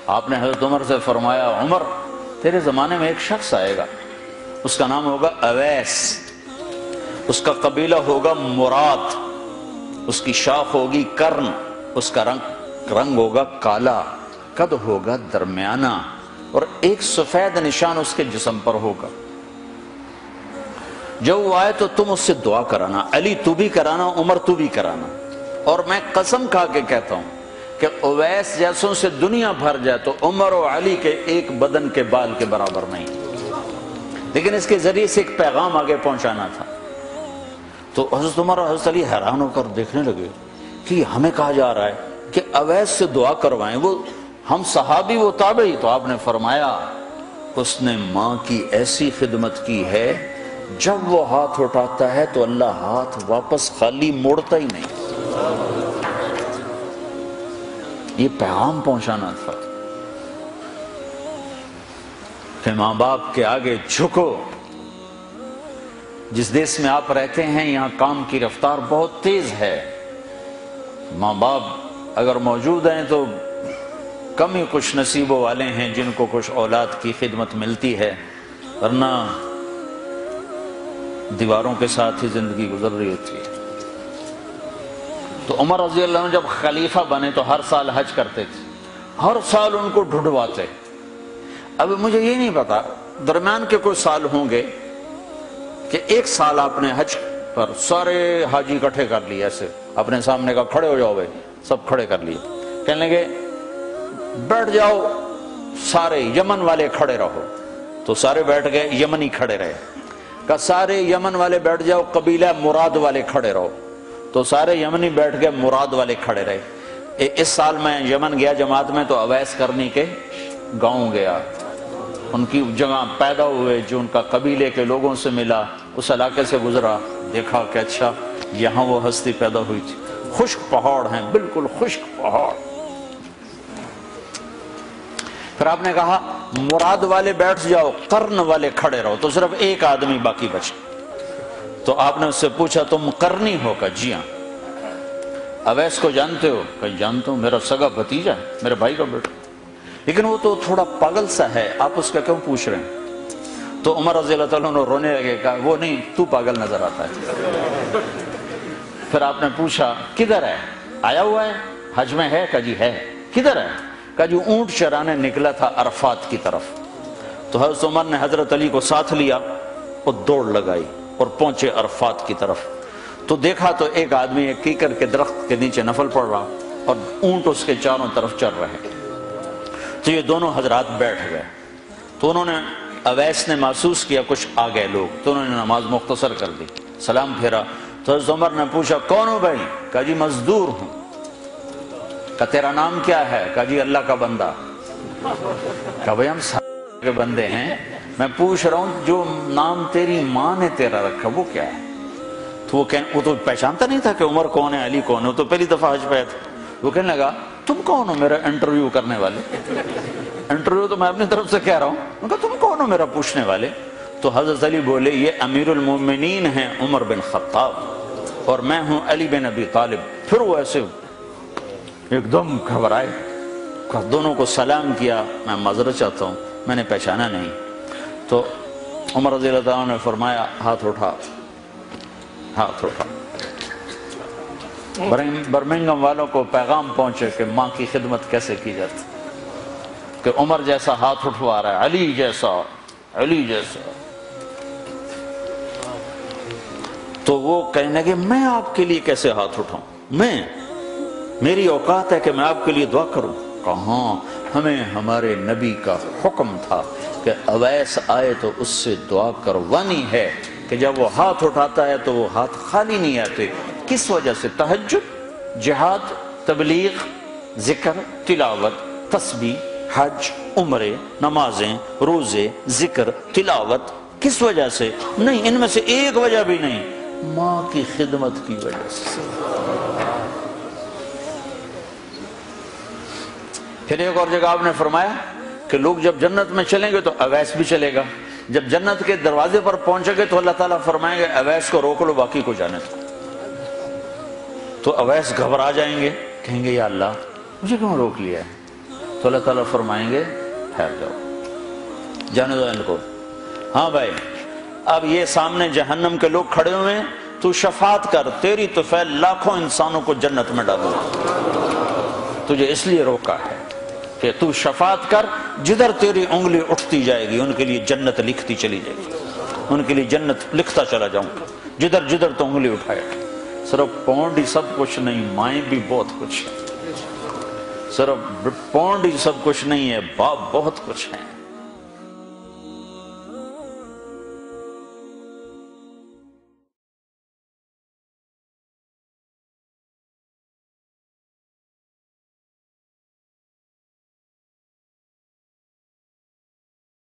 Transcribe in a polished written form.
آپ نے حضرت عمر سے فرمایا عمر تیرے زمانے میں ایک شخص آئے گا، اس کا نام ہوگا اویس، اس کا قبیلہ ہوگا مراد، اس کی شاخ ہوگی کرن، اس کا رنگ ہوگا کالا، قد ہوگا درمیانہ، اور ایک سفید نشان اس کے جسم پر ہوگا۔ جب وہ آئے تو تم اس سے دعا کرانا، علی تو بھی کرانا، عمر تو بھی کرانا، اور میں قسم کھا کے کہتا ہوں کہ اویس جیسوں سے دنیا بھر جائے تو عمر و علی کے ایک بدن کے بال کے برابر نہیں، لیکن اس کے ذریعے سے ایک پیغام آگے پہنچانا تھا۔ تو حضرت عمر اور حضرت علی حیران ہو کر دیکھنے لگے کہ ہمیں کہا جا رہا ہے کہ اویس سے دعا کروائیں، وہ ہم صحابی وہ تابعی۔ تو آپ نے فرمایا اس نے ماں کی ایسی خدمت کی ہے، جب وہ ہاتھ اٹھاتا ہے تو اللہ ہاتھ واپس خالی موڑتا ہی نہیں۔ یہ پیغام پہنچانا تھا کہ ماں باپ کے آگے جھکو۔ جس دیش میں آپ رہتے ہیں یہاں کام کی رفتار بہت تیز ہے، ماں باپ اگر موجود ہیں تو کم ہی خوش نصیبوں والے ہیں جن کو کچھ اولاد کی خدمت ملتی ہے، ورنہ دیواروں کے ساتھ ہی زندگی گزر رہی ہوتی ہے۔ تو عمر رضی اللہ عنہ جب خلیفہ بنے تو ہر سال حج کرتے تھے، ہر سال ان کو ڈھونڈواتے۔ اب مجھے یہ نہیں پتا درمیان کے کوئی سال ہوں گے کہ ایک سال آپ نے حج پر سارے حاجی اکٹھے کر لیے، ایسے اپنے سامنے کا کھڑے ہو جاؤ بھائی، سب کھڑے کر لیے، کہنے لگے بیٹھ جاؤ سارے یمن والے کھڑے رہو، تو سارے بیٹھ گئے، یمنی کھڑے رہے، کہ سارے یمن والے بیٹھ جاؤ، قبیلہ مراد والے کھڑے رہو، تو سارے یمنی بیٹھ گئے، مراد والے کھڑے رہے۔ اس سال میں یمن گیا جماعت میں تو اویس کرنی کے گاؤں گیا، ان کی جگہ پیدا ہوئے، جو ان کا قبیلے کے لوگوں سے ملا، اس علاقے سے گزرا، دیکھا کہ اچھا یہاں وہ ہستی پیدا ہوئی تھی، خشک پہاڑ ہیں، بالکل خشک پہاڑ۔ پھر آپ نے کہا مراد والے بیٹھ جاؤ، قرن والے کھڑے رہو، تو صرف ایک آدمی باقی بچا۔ تو آپ نے اس سے پوچھا تم قرنی ہو؟ کہ جی ہاں۔ اویس کو جانتے ہو؟ کہ جانتا ہوں، میرا سگا بھتیجا ہے، میرے بھائی کا بیٹا، لیکن وہ تو تھوڑا پاگل سا ہے، آپ اس کا کیوں پوچھ رہے ہیں؟ تو عمر رضی اللہ تعالیٰ عنہ رونے لگے، کہا وہ نہیں، تو پاگل نظر آتا ہے۔ پھر آپ نے پوچھا کدھر ہے؟ آیا ہوا ہے حج میں ہے؟ کہ جی ہے۔ کدھر ہے؟ کہ جو اونٹ چرانے نکلا تھا عرفات کی طرف۔ تو حضرت عمر نے حضرت علی کو ساتھ لیا اور دوڑ لگائی اور پہنچے عرفات کی طرف، تو دیکھا تو ایک آدمی ایک کیکر کے درخت کے نیچے نفل پڑھ رہا اور اونٹ اس کے چاروں طرف چل رہے۔ تو یہ دونوں حضرات بیٹھ گئے، تو انہوں نے اویس نے محسوس کیا کچھ آ گئے لوگ، تو انہوں نے نماز مختصر کر دی، سلام پھیرا۔ تو حضرت عمر نے پوچھا کون ہو بھائی؟ کہا جی مزدور ہوں۔ کہا تیرا نام کیا ہے؟ کہا جی اللہ کا بندہ۔ کہا بھائی ہم سارے کے بندے ہیں، میں پوچھ رہا ہوں جو نام تیری ماں نے تیرا رکھا وہ کیا ہے؟ تو وہ تو پہچانتا نہیں تھا کہ عمر کون ہے، علی کون ہے، وہ تو پہلی دفعہ حج پہ آیا تھا۔ وہ کہنے لگا تم کون ہو میرا انٹرویو کرنے والے؟ انٹرویو تو میں اپنی طرف سے کہہ رہا ہوں۔ میں کہا تم کون ہو میرا پوچھنے والے؟ تو حضرت علی بولے یہ امیر المومنین ہیں عمر بن خطاب، اور میں ہوں علی بن ابی طالب۔ پھر وہ ایسے ایک دم گھبرائے، دونوں کو سلام کیا، میں معذرت چاہتا ہوں میں نے پہچانا نہیں۔ تو عمر رضی اللہ عنہ نے فرمایا ہاتھ اٹھا، ہاتھ اٹھا۔ برمنگھم والوں کو پیغام پہنچے کہ ماں کی خدمت کیسے کی جاتی، کہ عمر جیسا ہاتھ اٹھوا رہا ہے، علی جیسا، علی جیسا۔ تو وہ کہنے لگے میں آپ کے لیے کیسے ہاتھ اٹھاؤں، میری اوقات ہے کہ میں آپ کے لیے دعا کروں؟ کہاں، ہمیں ہمارے نبی کا حکم تھا کہ اویس آئے تو اس سے دعا کروانی ہے، کہ جب وہ ہاتھ اٹھاتا ہے تو وہ ہاتھ خالی نہیں آتے۔ کس وجہ سے؟ تہجد، جہاد، تبلیغ، ذکر، تلاوت، تسبیح، حج، عمرے، نمازیں، روزے، ذکر، تلاوت۔ کس وجہ سے؟ نہیں، ان میں سے ایک وجہ بھی نہیں، ماں کی خدمت کی وجہ سے۔ پھر ایک اور جگہ آپ نے فرمایا کہ لوگ جب جنت میں چلیں گے تو اویس بھی چلے گا، جب جنت کے دروازے پر پہنچے گے تو اللہ تعالیٰ فرمائیں گے اویس کو روک لو باقی کو جانے دو۔ تو اویس گھبرا جائیں گے، کہیں گے یا اللہ مجھے کیوں روک لیا ہے؟ تو اللہ تعالیٰ فرمائیں گے ٹھہر جاؤ، جانے دو ان کو۔ ہاں بھائی، اب یہ سامنے جہنم کے لوگ کھڑے ہوئے ہیں، تو شفاعت کر، تیری تو فعل لاکھوں انسانوں کو جنت میں ڈالو، تجھے اس لیے روکا ہے کہ تو شفاعت کر، جدھر تیری انگلی اٹھتی جائے گی ان کے لیے جنت لکھتی چلی جائے گی، ان کے لیے جنت لکھتا چلا جاؤں گا، جدھر جدھر تو انگلی اٹھائے۔ صرف پونڈ ہی سب کچھ نہیں، مائیں بھی بہت کچھ ہے، صرف پونڈ ہی سب کچھ نہیں ہے، باپ بہت کچھ ہے۔